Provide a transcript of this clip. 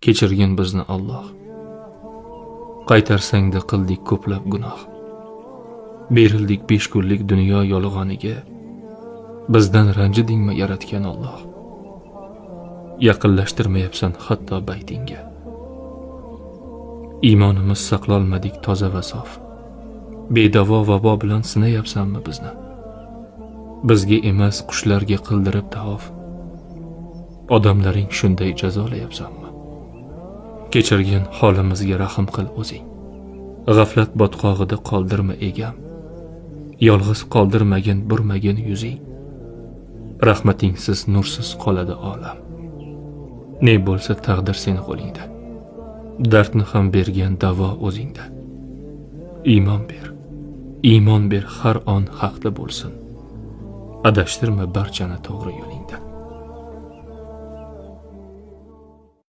Kechirgin bizni Alloh. Qaytarsangda qildik ko'plab gunoh. Berildik 5 kunlik dunyo yolg'oniga. Bizdan ranjidingmi yaratgan Alloh? Yaqinlashtirmayapsan hatto baytingga. Iymonimiz saqlolmadik toza va sof. Bedavo vabo bilan sinayapsanmi bizni? Bizga emas qushlarga qildirib tavof. Odamlaring shunday jazolayapsanmi? Kechirgin holimizga rahm qil o'zing. G'aflat botqog'ida qoldirma egam. Yolg'iz qoldirmagin burmagin yuzing. Rahmatingsiz nursiz qoladi olam. Ne bo'lsa taqdir seni qo'lingda. Dardni ham bergan davo o'zingda. Iymon ber har on haqli bo'lsin. Adashtirma barchani to'g'ri yo'lga.